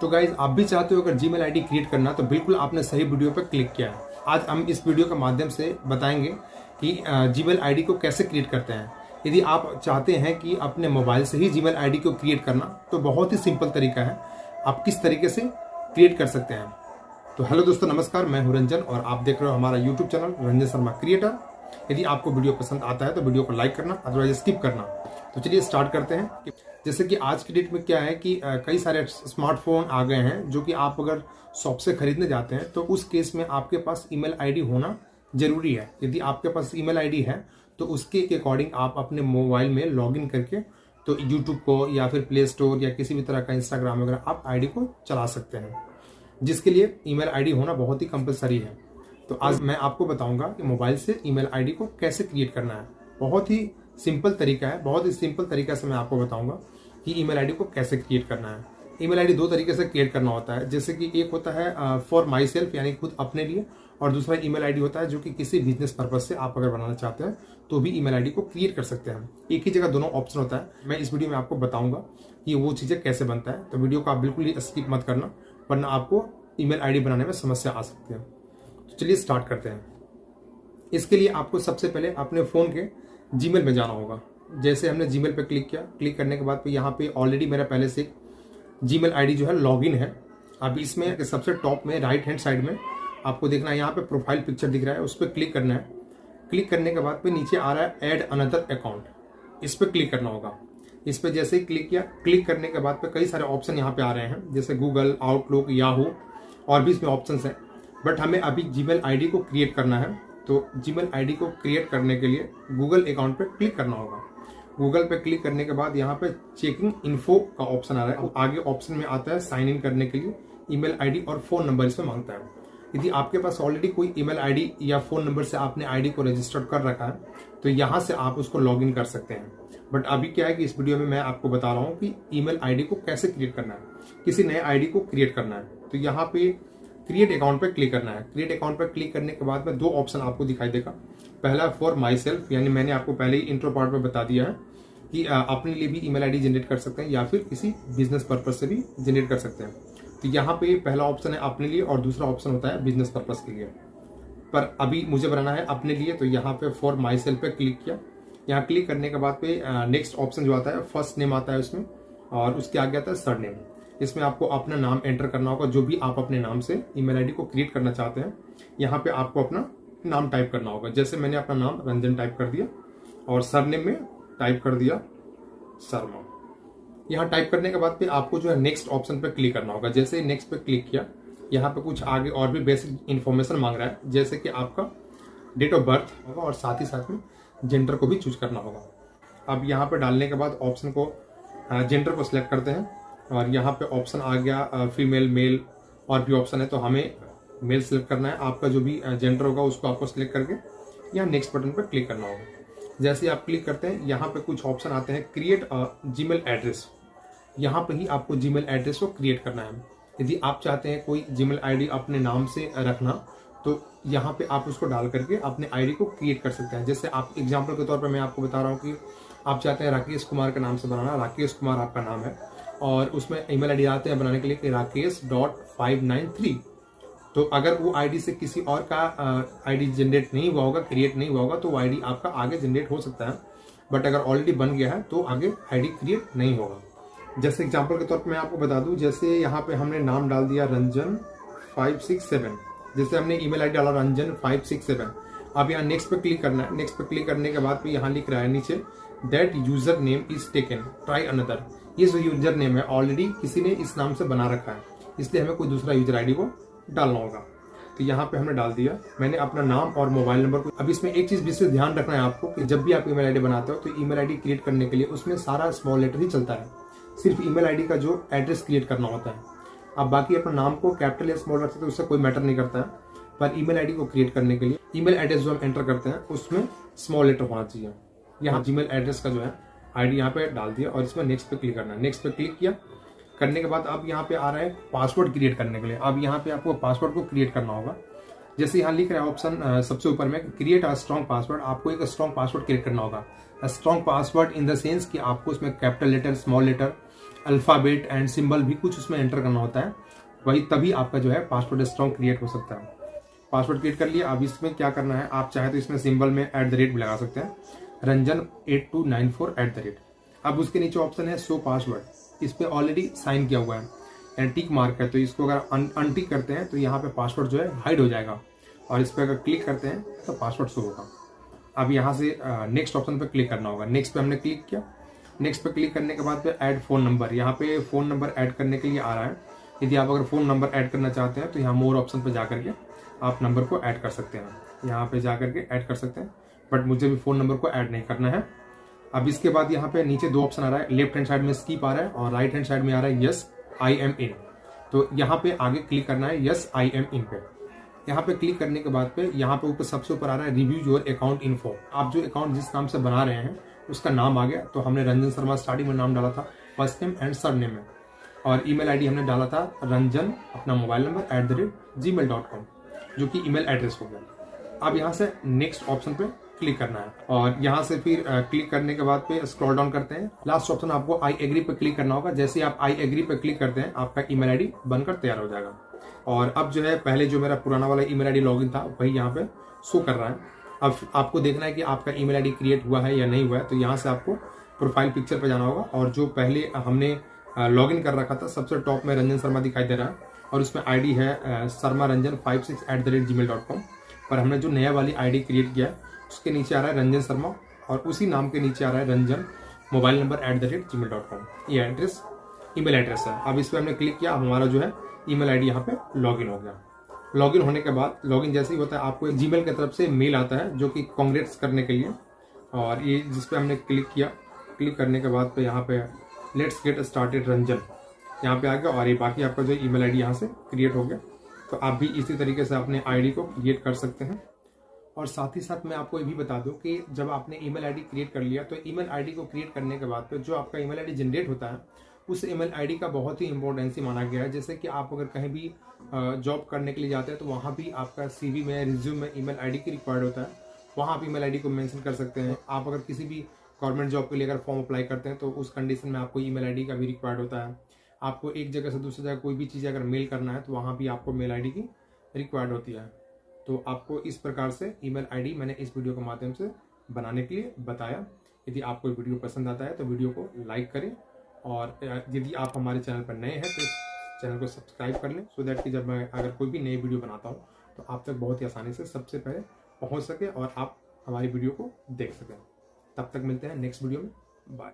तो गाइज आप भी चाहते हो अगर जीमेल आईडी क्रिएट करना तो बिल्कुल आपने सही वीडियो पर क्लिक किया है। आज हम इस वीडियो के माध्यम से बताएंगे कि जीमेल आईडी को कैसे क्रिएट करते हैं। यदि आप चाहते हैं कि अपने मोबाइल से ही जीमेल आईडी को क्रिएट करना तो बहुत ही सिंपल तरीका है, आप किस तरीके से क्रिएट कर सकते हैं। तो हेलो दोस्तों, नमस्कार, मैं हूं रंजन और आप देख रहे हो हमारा YouTube channel Ranjan Sharma creator. यदि आपको वीडियो पसंद आता है तो वीडियो को लाइक करना, अदरवाइज स्किप करना। तो चलिए स्टार्ट करते हैं। जैसे कि आज की डेट में क्या है कि कई सारे स्मार्टफोन आ गए हैं जो कि आप अगर शॉप से खरीदने जाते हैं तो उस केस में आपके पास ईमेल आईडी होना जरूरी है। यदि आपके पास ईमेल आईडी है तो उसके अकॉर्डिंग आप अपने मोबाइल में लॉगिन करके तो यूट्यूब को या फिर प्ले स्टोर या किसी भी तरह का इंस्टाग्राम वगैरह आप आईडी को चला सकते हैं, जिसके लिए ईमेल आईडी होना बहुत ही कंपलसरी है। तो आज मैं आपको बताऊंगा कि मोबाइल से ईमेल आईडी को कैसे क्रिएट करना है। बहुत ही सिंपल तरीका है, बहुत ही सिंपल तरीका से मैं आपको बताऊंगा कि ईमेल आईडी को कैसे क्रिएट करना है। ईमेल आईडी दो तरीके से क्रिएट करना होता है, जैसे कि एक होता है फॉर माई सेल्फ यानी खुद अपने लिए, और दूसरा ईमेल आईडी होता है जो कि किसी बिजनेस पर्पज से आप अगर बनाना चाहते हैं तो भी ईमेल आईडी को क्रिएट कर सकते हैं। एक ही जगह दोनों ऑप्शन होता है। मैं इस वीडियो में आपको बताऊंगा कि वो चीज़ें कैसे बनता है, तो वीडियो को आप बिल्कुल ही स्किप मत करना, वरना आपको ईमेल आईडी बनाने में समस्या आ सकती है। तो चलिए स्टार्ट करते हैं। इसके लिए आपको सबसे पहले अपने फ़ोन के जीमेल में जाना होगा। जैसे हमने जीमेल पे क्लिक किया, क्लिक करने के बाद पे यहाँ पे ऑलरेडी मेरा पहले से जीमेल आईडी जो है लॉगिन है। अब इसमें सबसे टॉप में राइट हैंड साइड में आपको देखना है, यहाँ पे प्रोफाइल पिक्चर दिख रहा है, उस पर क्लिक करना है। क्लिक करने के बाद पे नीचे आ रहा है ऐड अनदर अकाउंट, इस पर क्लिक करना होगा। इस पर जैसे ही क्लिक किया, क्लिक करने के बाद पे कई सारे ऑप्शन यहाँ पे आ रहे हैं, जैसे गूगल, आउटलुक, याहू और भी इसमें ऑप्शन हैं। बट हमें अभी जीमेल आईडी को क्रिएट करना है, तो जीमेल आईडी को क्रिएट करने के लिए गूगल अकाउंट पे क्लिक करना होगा। गूगल पे क्लिक करने के बाद यहाँ पे चेकिंग इन्फो का ऑप्शन आ रहा है। आगे ऑप्शन में आता है साइन इन करने के लिए ईमेल आईडी और फोन नंबर इसमें मांगता है। यदि आपके पास ऑलरेडी कोई ईमेल आईडी या फोन नंबर से आपने आईडी को रजिस्टर्ड कर रखा है तो यहाँ से आप उसको लॉग इन कर सकते हैं। बट अभी क्या है कि इस वीडियो में मैं आपको बता रहा हूँ कि ईमेल आईडी को कैसे क्रिएट करना है, किसी नए आईडी को क्रिएट करना है। तो यहाँ पे क्रिएट अकाउंट पे क्लिक करना है। क्रिएट अकाउंट पे क्लिक करने के बाद में दो ऑप्शन आपको दिखाई देगा। पहला फॉर माई सेल्फ, यानी मैंने आपको पहले ही इंट्रो पार्ट में बता दिया है कि अपने लिए भी ईमेल आईडी जनरेट कर सकते हैं या फिर किसी बिजनेस पर्पज से भी जनरेट कर सकते हैं। तो यहाँ पे पहला ऑप्शन है अपने लिए और दूसरा ऑप्शन होता है बिजनेस पर्पज के लिए। पर अभी मुझे बनाना है अपने लिए, तो यहाँ पे फॉर माई सेल्फ पे क्लिक किया। यहाँ क्लिक करने के बाद पे नेक्स्ट ऑप्शन जो आता है फर्स्ट नेम आता है उसमें, और उसके आगे आता है सर नेम। इसमें आपको अपना नाम एंटर करना होगा, जो भी आप अपने नाम से ईमेल आईडी को क्रिएट करना चाहते हैं। यहाँ पे आपको अपना नाम टाइप करना होगा। जैसे मैंने अपना नाम रंजन टाइप कर दिया और सरनेम में टाइप कर दिया शर्मा। यहाँ टाइप करने के बाद पे आपको जो है नेक्स्ट ऑप्शन पे क्लिक करना होगा। जैसे नेक्स्ट पे क्लिक किया, यहाँ पे कुछ आगे और भी बेसिक इन्फॉर्मेशन मांग रहा है, जैसे कि आपका डेट ऑफ बर्थ होगा और साथ ही साथ में जेंडर को भी चूज करना होगा। अब यहाँ पे डालने के बाद ऑप्शन को जेंडर को सिलेक्ट करते हैं और यहाँ पे ऑप्शन आ गया फीमेल, मेल और भी ऑप्शन है, तो हमें मेल सेलेक्ट करना है। आपका जो भी जेंडर होगा उसको आपको सिलेक्ट करके यहाँ नेक्स्ट बटन पर क्लिक करना होगा। जैसे ही आप क्लिक करते हैं यहाँ पे कुछ ऑप्शन आते हैं क्रिएट जीमेल एड्रेस। यहाँ पे ही आपको जीमेल एड्रेस को क्रिएट करना है। यदि आप चाहते हैं कोई जीमेल आईडी अपने नाम से रखना तो यहाँ पे आप उसको डाल करके अपने आईडी को क्रिएट कर सकते हैं। जैसे आप एग्जांपल के तौर पे मैं आपको बता रहा हूँ कि आप चाहते हैं राकेश कुमार के नाम से बनाना, राकेश कुमार आपका नाम है और उसमें ईमेल आईडी आते हैं बनाने के लिए कि rakesh.593। तो अगर वो आईडी से किसी और का आईडी जनरेट नहीं हुआ होगा, क्रिएट नहीं हुआ होगा, तो वो आईडी आपका आगे जनरेट हो सकता है। बट अगर ऑलरेडी बन गया है तो आगे आईडी क्रिएट नहीं होगा। जैसे एग्जांपल के तौर पे मैं आपको बता दूं, जैसे यहाँ पे हमने नाम डाल दिया रंजन 567, जैसे हमने ईमेल आईडी डाला रंजन 567। अब यहाँ नेक्स्ट पे क्लिक करना है। नेक्स्ट पे क्लिक करने के बाद पे यहाँ लिख रहा है नीचे that user name is taken, try another. ये जो यूजर नेम है ऑलरेडी किसी ने इस नाम से बना रखा है, इसलिए हमें कोई दूसरा यूजर आईडी को डालना होगा। तो यहाँ पे हमने डाल दिया, मैंने अपना नाम और मोबाइल नंबर को। अब इसमें एक चीज विशेष ध्यान रखना है आपको कि जब भी आप ईमेल आईडी बनाते हो तो ईमेल आईडी क्रिएट करने के लिए उसमें सारा स्मॉल लेटर ही चलता है। सिर्फ ईमेल आईडी का जो एड्रेस क्रिएट करना होता है। आप बाकी अपना नाम को कैपिटल या स्मॉल रखते हैं तो उससे कोई मैटर नहीं करता है, पर ईमेल आईडी को क्रिएट करने के लिए ईमेल एड्रेस जो हम एंटर करते हैं उसमें स्मॉल लेटर होना चाहिए। यहाँ जीमेल एड्रेस का जो है आईडी यहाँ पे डाल दिया और इसमें नेक्स्ट पे क्लिक करना है। नेक्स्ट पे क्लिक किया, करने के बाद अब यहाँ पे आ रहा है पासवर्ड क्रिएट करने के लिए। अब यहाँ पे आपको पासवर्ड को क्रिएट करना होगा। जैसे यहाँ लिख रहा है ऑप्शन सबसे ऊपर में क्रिएट अ स्ट्रॉन्ग पासवर्ड, आपको एक स्ट्रॉन्ग पासवर्ड क्रिएट करना होगा। Strong password in the sense कि आपको उसमें capital letter, small letter, alphabet and symbol भी कुछ उसमें एंटर करना होता है, वही तभी आपका जो है पासवर्ड स्ट्रॉन्ग क्रिएट हो सकता है। पासवर्ड क्रिएट कर लिया। अब इसमें क्या करना है, आप चाहे तो इसमें सिंबल में @ भी लगा सकते हैं, Ranjan8294 @। अब उसके नीचे ऑप्शन है शो पासवर्ड, इस पर ऑलरेडी साइन किया हुआ है एंड टिक मार्क है, तो इसको अगर अनटिक करते हैं तो यहाँ पे पासवर्ड जो है हाइड हो जाएगा, और इस पर अगर क्लिक करते हैं तो पासवर्ड शो होगा। अब यहाँ से नेक्स्ट ऑप्शन पर क्लिक करना होगा। नेक्स्ट पे हमने क्लिक किया। नेक्स्ट पे क्लिक करने के बाद पे ऐड फ़ोन नंबर, यहाँ पे फ़ोन नंबर ऐड करने के लिए आ रहा है। यदि आप अगर फ़ोन नंबर ऐड करना चाहते हैं तो यहाँ मोर ऑप्शन पे जा करके आप नंबर को ऐड कर सकते हैं, यहाँ पे जा करके ऐड कर सकते हैं, बट मुझे भी फ़ोन नंबर को ऐड नहीं करना है। अब इसके बाद यहाँ पे नीचे 2 ऑप्शन आ रहा है, लेफ्ट हैंड साइड में स्किप आ रहा है और राइट हैंड साइड में आ रहा है यस आई एम इन। तो यहाँ पे आगे क्लिक करना है यस आई एम इन पे। यहाँ पे क्लिक करने के बाद पे यहाँ पे ऊपर सबसे ऊपर आ रहा है रिव्यू योर अकाउंट इन्फो। आप जो अकाउंट जिस नाम से बना रहे हैं उसका नाम आ गया। तो हमने रंजन शर्मा स्टार्टिंग में नाम डाला था, first name and sir name में, और ईमेल आईडी हमने डाला था रंजन अपना मोबाइल नंबर @gmail.com, जो कि ईमेल एड्रेस हो गया। अब यहाँ से नेक्स्ट ऑप्शन पे क्लिक करना है और यहाँ से फिर क्लिक करने के बाद पे स्क्रॉल डाउन करते हैं। लास्ट ऑप्शन आपको आई एग्री पे क्लिक करना होगा। जैसे आप आई एग्री पे क्लिक करते हैं आपका ईमेल आईडी बनकर तैयार हो जाएगा। और अब जो है पहले जो मेरा पुराना वाला ईमेल आईडी लॉगिन था वही यहाँ पे शो कर रहा है। अब आपको देखना है कि आपका ईमेल आईडी क्रिएट हुआ है या नहीं हुआ है, तो यहाँ से आपको प्रोफाइल पिक्चर पे जाना होगा और जो पहले हमने लॉगिन कर रखा था सबसे टॉप में रंजन शर्मा दिखाई दे रहा है और उसमें आईडी है sarmaranjan56 @gmail.com। पर हमने जो नया वाली आईडी क्रिएट किया है उसके नीचे आ रहा है रंजन शर्मा और उसी नाम के नीचे आ रहा है रंजन मोबाइल नंबर @gmail.com। ये एड्रेस ईमेल एड्रेस है। अब इस पर हमने क्लिक किया, हमारा जो है ईमेल आईडी यहाँ पे लॉगिन हो गया। लॉगिन होने के बाद लॉगिन जैसे ही होता है आपको एक जीमेल की तरफ से मेल आता है जो कि कांग्रेट्स करने के लिए, और ये जिस पे हमने क्लिक किया, क्लिक करने के बाद पे यहाँ पे लेट्स गेट स्टार्टेड रंजन यहाँ पे आ गया और ये बाकी आपका जो ईमेल आईडी यहाँ से क्रिएट हो गया। तो आप भी इसी तरीके से अपने आईडी को क्रिएट कर सकते हैं। और साथ ही साथ मैं आपको ये भी बता दूं कि जब आपने ईमेल आईडी क्रिएट कर लिया तो ईमेल आईडी को क्रिएट करने के बाद पे जो आपका ईमेल आईडी जनरेट होता है उस ईमेल आईडी का बहुत ही इंपॉर्टेंसी माना गया है। जैसे कि आप अगर कहीं भी जॉब करने के लिए जाते हैं तो वहाँ भी आपका सीवी में, रिज्यूम में ईमेल आईडी की रिक्वायर्ड होता है, वहाँ आप ईमेल आईडी को मेंशन कर सकते हैं। आप अगर किसी भी गवर्नमेंट जॉब के लिए अगर फॉर्म अप्लाई करते हैं तो उस कंडीशन में आपको ईमेल आईडी का भी रिक्वायर्ड होता है। आपको एक जगह से दूसरी जगह कोई भी चीज़ अगर मेल करना है तो वहाँ भी आपको मेल आईडी की रिक्वायर्ड होती है। तो आपको इस प्रकार से ईमेल आईडी मैंने इस वीडियो के माध्यम से बनाने के लिए बताया। यदि आपको वीडियो पसंद आता है तो वीडियो को लाइक करें और यदि आप हमारे चैनल पर नए हैं तो इस चैनल को सब्सक्राइब कर लें, सो दैट कि जब मैं अगर कोई भी नई वीडियो बनाता हूँ तो आप तक बहुत ही आसानी से सबसे पहले पहुँच सके और आप हमारी वीडियो को देख सकें। तब तक मिलते हैं नेक्स्ट वीडियो में। बाय।